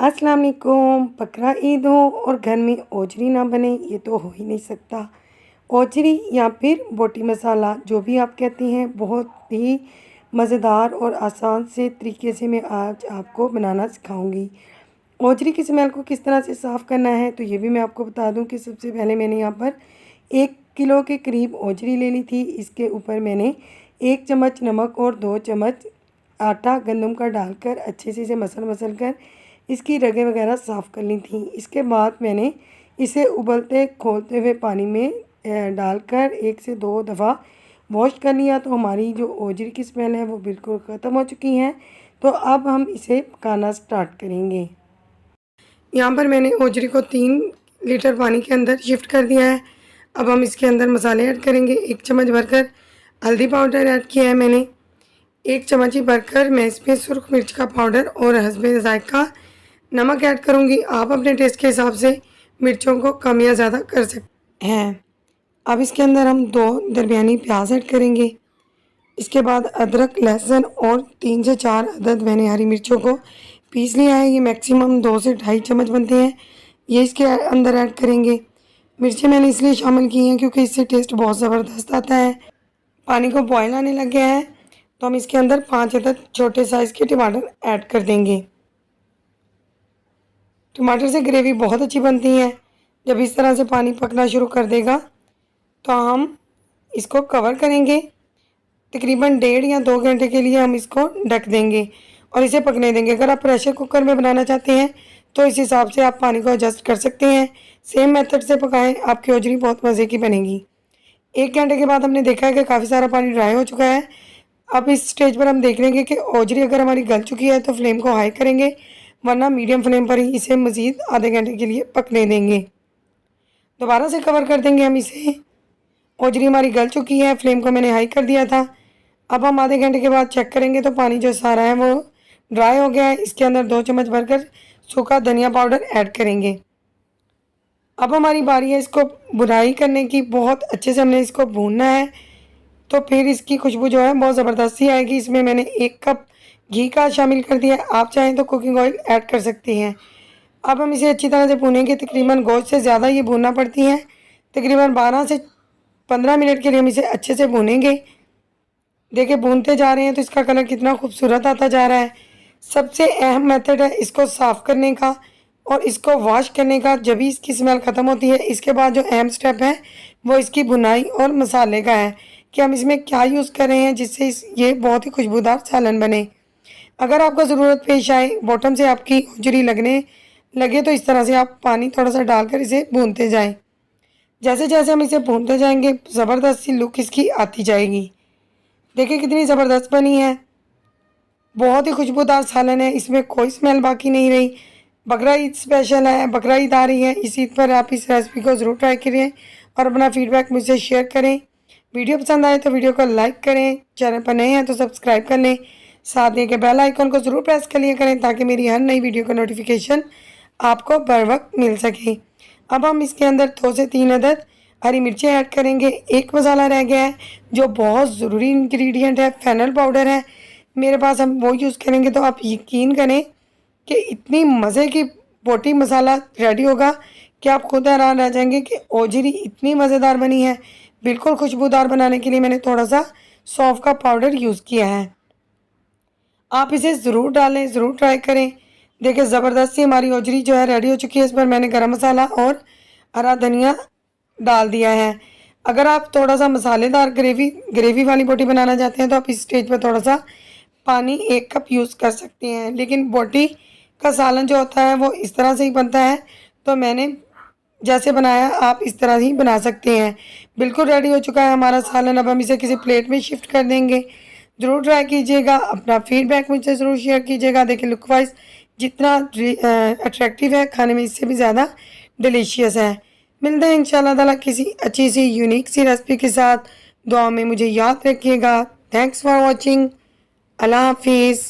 अस्सलाम वालेकुम। बकरा ईद हो और घर में ओजरी ना बने, ये तो हो ही नहीं सकता। ओजरी या फिर बोटी मसाला, जो भी आप कहती हैं, बहुत ही मज़ेदार और आसान से तरीके से मैं आज आपको बनाना सिखाऊंगी। ओजरी की स्मेल को किस तरह से साफ़ करना है, तो ये भी मैं आपको बता दूं कि सबसे पहले मैंने यहाँ पर 1 किलो के करीब ओजरी ले ली थी। इसके ऊपर मैंने 1 चम्मच नमक और 2 चम्मच आटा गंदम का डालकर अच्छे से इसे मसल कर इसकी रगें वगैरह साफ़ कर ली थी। इसके बाद मैंने इसे उबलते खोलते हुए पानी में डालकर 1 से 2 दफ़ा वॉश कर लिया। तो हमारी जो ओजरी की स्मेल है वो बिल्कुल ख़त्म हो चुकी है। तो अब हम इसे पकाना स्टार्ट करेंगे। यहाँ पर मैंने ओजरी को 3 लीटर पानी के अंदर शिफ्ट कर दिया है। अब हम इसके अंदर मसाले ऐड करेंगे। 1 चम्मच भरकर हल्दी पाउडर ऐड किया है मैंने। 1 चम्मच ही भरकर मैं इसमें सुरख मिर्च का पाउडर और हस्बे ज़ायक़ा नमक ऐड करूँगी। आप अपने टेस्ट के हिसाब से मिर्चों को कम या ज़्यादा कर सकते हैं। अब इसके अंदर हम 2 दरमियानी प्याज ऐड करेंगे। इसके बाद अदरक, लहसुन और 3 से 4 अदद मैंने हरी मिर्चों को पीस लिया है। ये मैक्सिमम 2 से 2.5 चम्मच बनते हैं। ये इसके अंदर ऐड करेंगे। मिर्चें मैंने इसलिए शामिल की हैं क्योंकि इससे टेस्ट बहुत ज़बरदस्त आता है। पानी को बॉयल आने लग गया है तो हम इसके अंदर 5 अदद छोटे साइज़ के टमाटर ऐड कर देंगे। टमाटर से ग्रेवी बहुत अच्छी बनती है। जब इस तरह से पानी पकना शुरू कर देगा तो हम इसको कवर करेंगे। तकरीबन 1.5 या 2 घंटे के लिए हम इसको ढक देंगे और इसे पकने देंगे। अगर आप प्रेशर कुकर में बनाना चाहते हैं तो इस हिसाब से आप पानी को एडजस्ट कर सकते हैं। सेम मेथड से पकाएं, आपकी ओजरी बहुत मज़े की बनेगी। 1 घंटे के बाद हमने देखा है कि काफ़ी सारा पानी ड्राई हो चुका है। अब इस स्टेज पर हम देख लेंगे कि ओजरी अगर हमारी गल चुकी है तो फ्लेम को हाई करेंगे, वरना मीडियम फ्लेम पर ही इसे मज़ीद आधे घंटे के लिए पकने देंगे। दोबारा से कवर कर देंगे हम इसे। ओजरी हमारी गल चुकी है, फ्लेम को मैंने हाई कर दिया था। अब हम आधे घंटे के बाद चेक करेंगे तो पानी जो सारा है वो ड्राई हो गया है। इसके अंदर 2 चम्मच भरकर सूखा धनिया पाउडर ऐड करेंगे। अब हमारी बारी है इसको भुनाई करने की। बहुत अच्छे से हमने इसको भूनना है, तो फिर इसकी खुशबू जो है बहुत ज़बरदस्त सी आएगी। इसमें मैंने 1 कप घी का शामिल कर दिया। आप चाहें तो कुकिंग ऑयल ऐड कर सकते हैं। अब हम इसे अच्छी तरह से भूनेंगे। तकरीबन गोश्त से ज़्यादा ये भूनना पड़ती है। तकरीबन 12 से 15 मिनट के लिए हम इसे अच्छे से भूनेंगे। देखिए भूनते जा रहे हैं तो इसका कलर कितना खूबसूरत आता जा रहा है। सबसे अहम मेथड है इसको साफ़ करने का और इसको वॉश करने का। जब भी इसकी स्मेल ख़त्म होती है, इसके बाद जो अहम स्टेप है वो इसकी भुनाई और मसाले का है कि हम इसमें क्या यूज़ कर रहे हैं जिससे ये बहुत ही खुशबूदार सालन बने। अगर आपको ज़रूरत पेश आए, बॉटम से आपकी ओजरी लगने लगे, तो इस तरह से आप पानी थोड़ा सा डालकर इसे भूनते जाएं। जैसे जैसे हम इसे भूनते जाएंगे ज़बरदस्त सी लुक इसकी आती जाएगी। देखिए कितनी ज़बरदस्त बनी है। बहुत ही खुशबूदार सालन है, इसमें कोई स्मेल बाकी नहीं रही। बकरा ईद स्पेशल है, बकरा ईद आ रही है। इस ईद पर आप इस रेसिपी को ज़रूर ट्राई करें और अपना फीडबैक मुझसे शेयर करें। वीडियो पसंद आए तो वीडियो को लाइक करें। चैनल पर नए हैं तो सब्सक्राइब कर लें। साथ में के बेल आइकन को ज़रूर प्रेस कर लिया करें ताकि मेरी हर नई वीडियो का नोटिफिकेशन आपको बर वक्त मिल सके। अब हम इसके अंदर 2 से 3 अदद हरी मिर्चें ऐड करेंगे। एक मसाला रह गया है जो बहुत ज़रूरी इंग्रेडिएंट है, फेनल पाउडर है मेरे पास, हम वो यूज़ करेंगे। तो आप यकीन करें कि इतनी मज़े की बोटी मसाला रेडी होगा कि आप खुद हैरान रह जाएंगे कि ओजरी इतनी मज़ेदार बनी है। बिल्कुल खुशबूदार बनाने के लिए मैंने थोड़ा सा सौंफ का पाउडर यूज़ किया है। आप इसे ज़रूर डालें, ज़रूर ट्राई करें। देखिए ज़बरदस्त सी हमारी ओजरी जो है रेडी हो चुकी है। इस पर मैंने गरम मसाला और हरा धनिया डाल दिया है। अगर आप थोड़ा सा मसालेदार ग्रेवी वाली बोटी बनाना चाहते हैं तो आप इस स्टेज पर थोड़ा सा पानी 1 कप यूज़ कर सकते हैं। लेकिन बोटी का सालन जो होता है वो इस तरह से ही बनता है, तो मैंने जैसे बनाया आप इस तरह ही बना सकते हैं। बिल्कुल रेडी हो चुका है हमारा सालन। अब हम इसे किसी प्लेट में शिफ्ट कर देंगे। ज़रूर ट्राई कीजिएगा, अपना फीडबैक मुझसे ज़रूर शेयर कीजिएगा। देखिए लुक वाइज जितना अट्रैक्टिव है, खाने में इससे भी ज़्यादा डिलीशियस है। मिलते हैं इंशाल्लाह ताला किसी अच्छी सी यूनिक सी रेसिपी के साथ। दुआ में मुझे याद रखिएगा। Thanks for watching. अल्लाह हाफिज़।